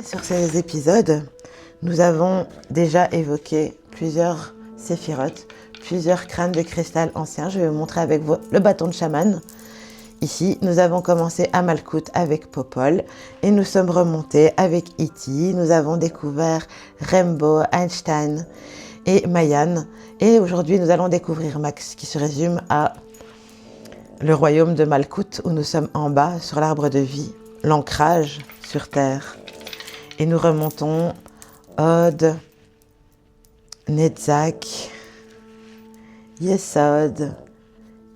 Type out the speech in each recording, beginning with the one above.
Sur ces épisodes, nous avons déjà évoqué plusieurs séphirotes, plusieurs crânes de cristal anciens. Je vais vous montrer avec vous le bâton de chaman. Ici, nous avons commencé à Malkuth avec Popol et nous sommes remontés avec Iti. Nous avons découvert Rainbow, Einstein et Mayan. Et aujourd'hui, nous allons découvrir Max, qui se résume à le royaume de Malkuth, où nous sommes en bas, sur l'arbre de vie, l'ancrage sur terre. Et nous remontons Od, Netzach, Yesod,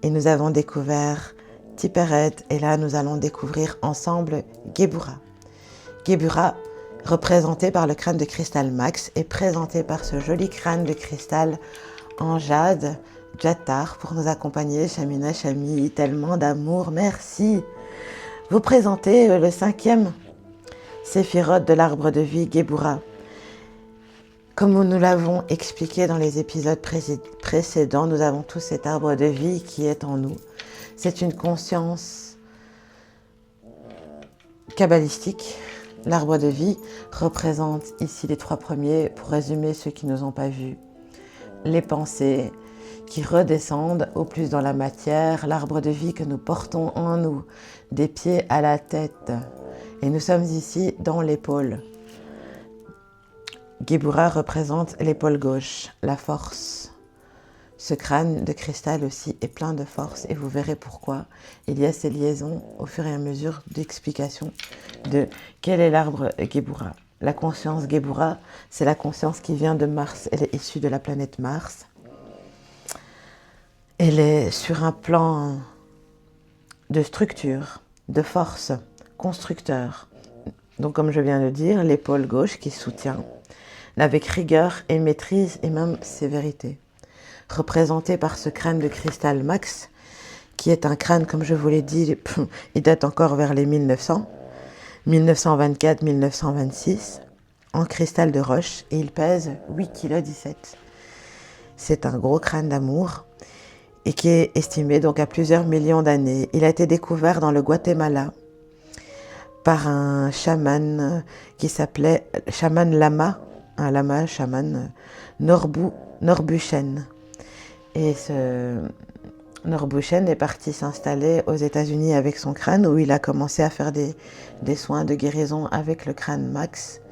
et nous avons découvert Tiperet, et là nous allons découvrir ensemble Geburah. Geburah, représenté par le crâne de cristal Max, est présenté par ce joli crâne de cristal en jade, Jatar, pour nous accompagner. Shamina, Shami, tellement d'amour, merci. Vous présentez le 5e séphirote de l'arbre de vie, Geburah. Comme nous l'avons expliqué dans les épisodes précédents, nous avons tous cet arbre de vie qui est en nous. C'est une conscience kabbalistique. L'arbre de vie représente ici les 3 premiers, pour résumer ceux qui ne nous ont pas vus. Les pensées qui redescendent au plus dans la matière, l'arbre de vie que nous portons en nous, des pieds à la tête. Et nous sommes ici dans l'épaule. Geburah représente l'épaule gauche, la force. Ce crâne de cristal aussi est plein de force et vous verrez pourquoi. Il y a ces liaisons au fur et à mesure d'explication de quel est l'arbre Geburah. La conscience Geburah, c'est la conscience qui vient de Mars. Elle est issue de la planète Mars. Elle est sur un plan de structure, de force, constructeur. Donc comme je viens de dire, l'épaule gauche qui soutient, avec rigueur et maîtrise et même sévérité. Représenté par ce crâne de cristal Max, qui est un crâne, comme je vous l'ai dit, il date encore vers les 1900, 1924-1926, en cristal de roche, et il pèse 8,17 kg. C'est un gros crâne d'amour, et qui est estimé donc à plusieurs millions d'années. Il a été découvert dans le Guatemala par un chaman qui s'appelait chaman lama, un lama chaman Norbuchen. Et ce Norbuchen est parti s'installer aux États-Unis avec son crâne, où il a commencé à faire des soins de guérison avec le crâne Max,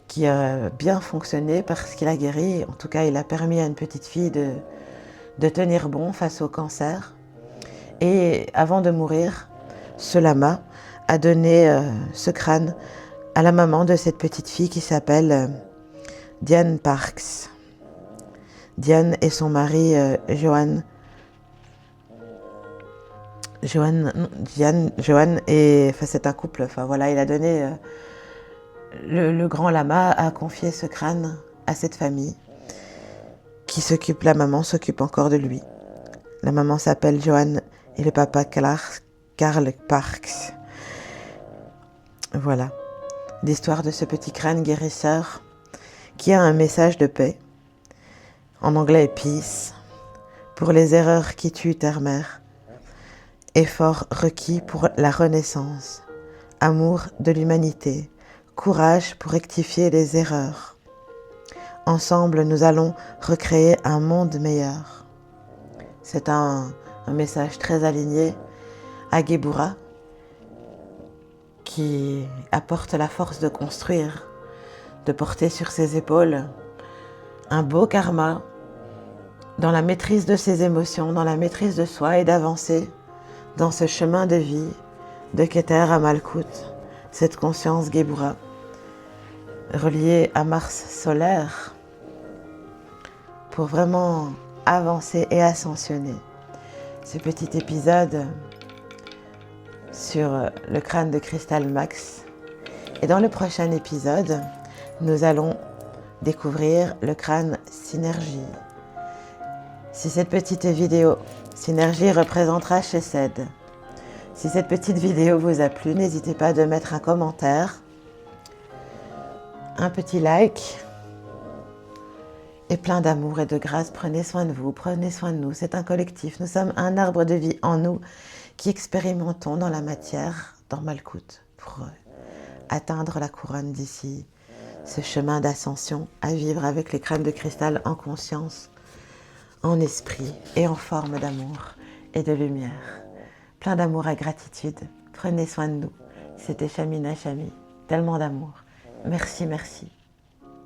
qui a bien fonctionné parce qu'il a guéri. En tout cas, il a permis à une petite fille de tenir bon face au cancer. Et avant de mourir, ce lama a donné ce crâne à la maman de cette petite fille qui s'appelle Diane Parks. Diane et son mari Johan et enfin c'est un couple. Enfin voilà, il a donné le grand lama a confié ce crâne à cette famille qui s'occupe. La maman s'occupe encore de lui. La maman s'appelle Johan et le papa Karl Parks. Voilà l'histoire de ce petit crâne guérisseur qui a un message de paix, en anglais peace, pour les erreurs qui tuent terre-mère, effort requis pour la renaissance, amour de l'humanité, courage pour rectifier les erreurs. Ensemble, nous allons recréer un monde meilleur. C'est un message très aligné à Geburah, qui apporte la force de construire, de porter sur ses épaules un beau karma, dans la maîtrise de ses émotions, dans la maîtrise de soi, et d'avancer dans ce chemin de vie, de Keter à Malkuth, cette conscience Geburah, reliée à Mars solaire, pour vraiment avancer et ascensionner. Ce petit épisode sur le crâne de cristal Max. Et dans le prochain épisode, nous allons découvrir le crâne Synergie. Si cette petite vidéo, Synergie représentera Chesed. Si cette petite vidéo vous a plu, n'hésitez pas à mettre un commentaire, un petit like et plein d'amour et de grâce. Prenez soin de vous, prenez soin de nous. C'est un collectif. Nous sommes un arbre de vie en nous qui expérimentons dans la matière, dans Malkuth, pour atteindre la couronne d'ici ce chemin d'ascension à vivre avec les crânes de cristal en conscience, en esprit et en forme d'amour et de lumière. Plein d'amour et gratitude. Prenez soin de nous. C'était Chamina Chami. Tellement d'amour. Merci, merci.